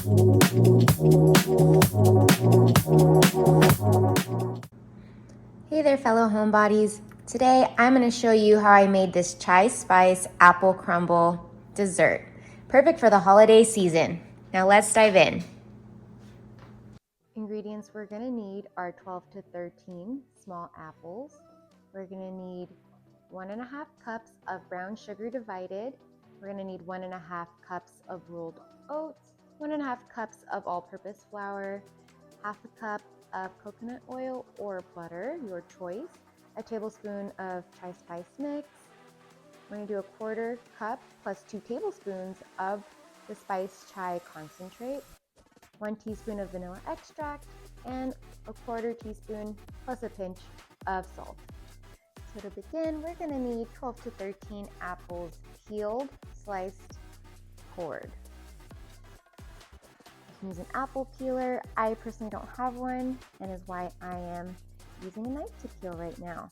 Hey there, fellow homebodies. Today I'm going to show you how I made this chai spice apple crumble dessert. Perfect for the holiday season. Now let's dive in. Ingredients we're going to need are 12 to 13 small apples. We're going to need 1.5 cups of brown sugar divided. We're going to need 1.5 cups of rolled oats, 1.5 cups of all-purpose flour, half a cup of coconut oil or butter, your choice, a tablespoon of chai spice mix. We're going to do a 1/4 cup plus 2 tablespoons of the spice chai concentrate, 1 teaspoon of vanilla extract, and a 1/4 teaspoon plus a pinch of salt. So to begin, we're going to need 12 to 13 apples peeled, sliced, cored. Use an apple peeler. I personally don't have one, and is why I am using a knife to peel right now.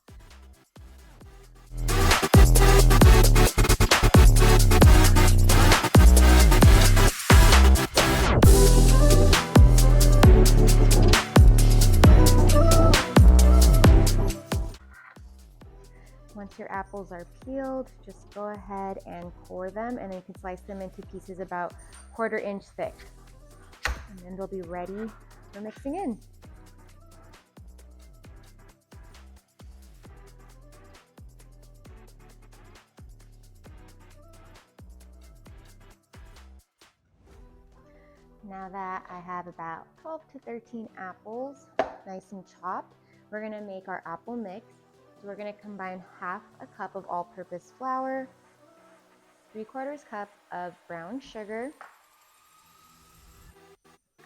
Once your apples are peeled, just go ahead and core them, and then you can slice them into pieces about 1/4 inch thick. And then they'll be ready for mixing in. Now that I have about 12 to 13 apples, nice and chopped, we're gonna make our apple mix. So we're gonna combine half a cup of all-purpose flour, 3/4 cup of brown sugar.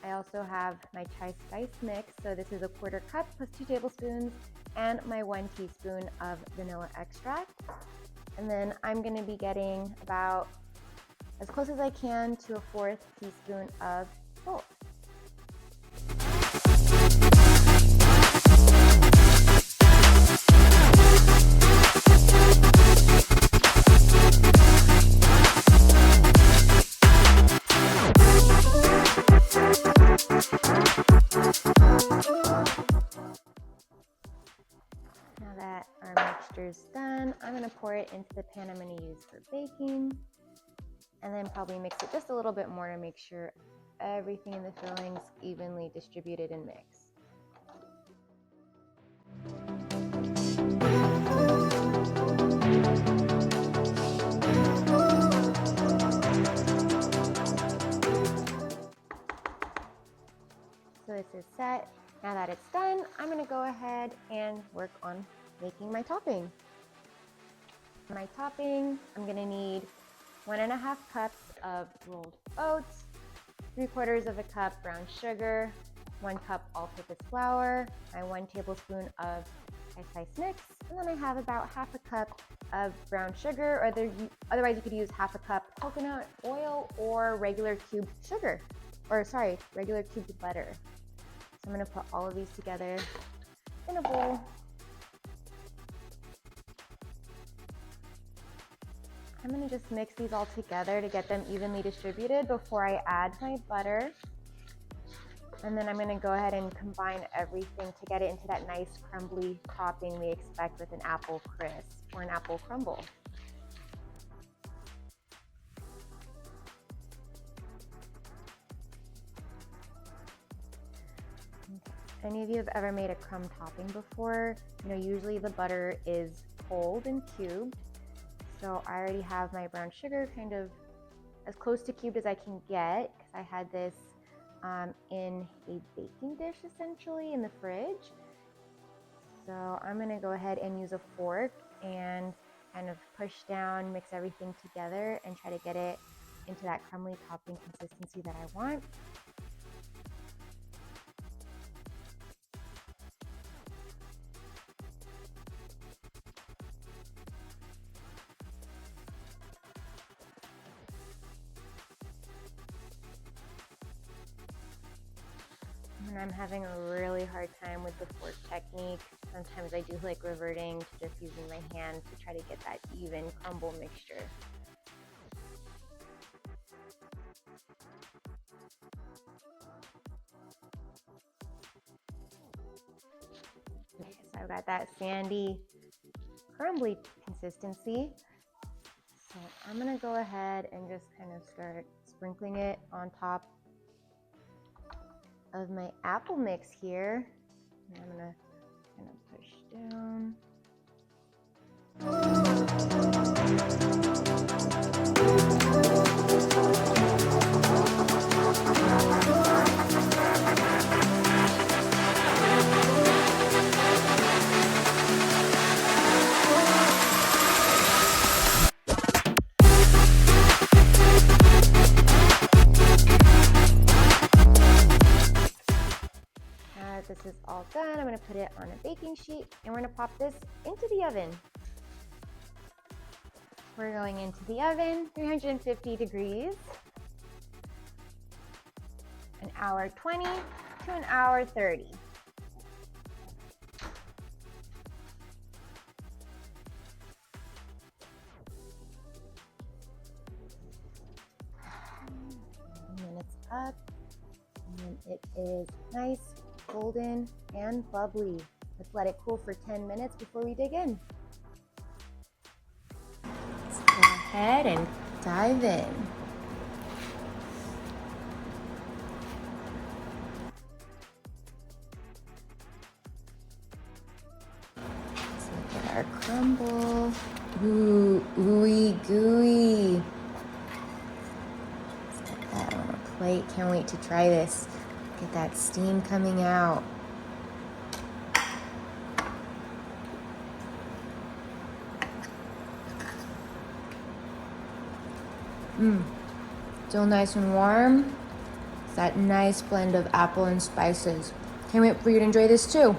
I also have my chai spice mix, so this is a 1/4 cup plus 2 tablespoons, and my 1 teaspoon of vanilla extract. And then I'm going to be getting about as close as I can to a 1/4 teaspoon of salt. Now that our mixture is done, I'm going to pour it into the pan I'm going to use for baking, and then probably mix it just a little bit more to make sure everything in the fillings evenly distributed and mixed. So this is set. Now that it's done, I'm going to go ahead and work on making my topping. For my topping, I'm going to need 1.5 cups of rolled oats, 3/4 cup brown sugar, 1 cup all-purpose flour, my 1 tablespoon of chai spice mix, and then I have about half a cup of brown sugar, or otherwise you could use half a cup coconut oil or regular cubed sugar, regular cubed butter. So I'm going to put all of these together in a bowl. I'm going to just mix these all together to get them evenly distributed before I add my butter. And then I'm going to go ahead and combine everything to get it into that nice crumbly topping we expect with an apple crisp or an apple crumble. Any of you have ever made a crumb topping before? Usually the butter is cold and cubed. So I already have my brown sugar kind of as close to cubed as I can get, because I had this in a baking dish essentially in the fridge. So I'm going to go ahead and use a fork and kind of push down, mix everything together, and try to get it into that crumbly topping consistency that I want. And I'm having a really hard time with the fork technique. Sometimes I do like reverting to just using my hand to try to get that even crumble mixture. So I've got that sandy, crumbly consistency. So I'm gonna go ahead and just kind of start sprinkling it on top of my apple mix here. And I'm gonna kind of push down. This is all done. I'm going to put it on a baking sheet and we're going to pop this into the oven. We're going into the oven, 350 degrees, an hour 20 to an hour 30. And then it's up, and it is nice, golden, and bubbly. Let's let it cool for 10 minutes before we dig in. Let's go ahead and dive in. Let's look at our crumble. Ooh, ooey gooey. Let's put that on a plate. Can't wait to try this. Get that steam coming out. Still nice and warm. It's that nice blend of apple and spices. Can't wait for you to enjoy this too.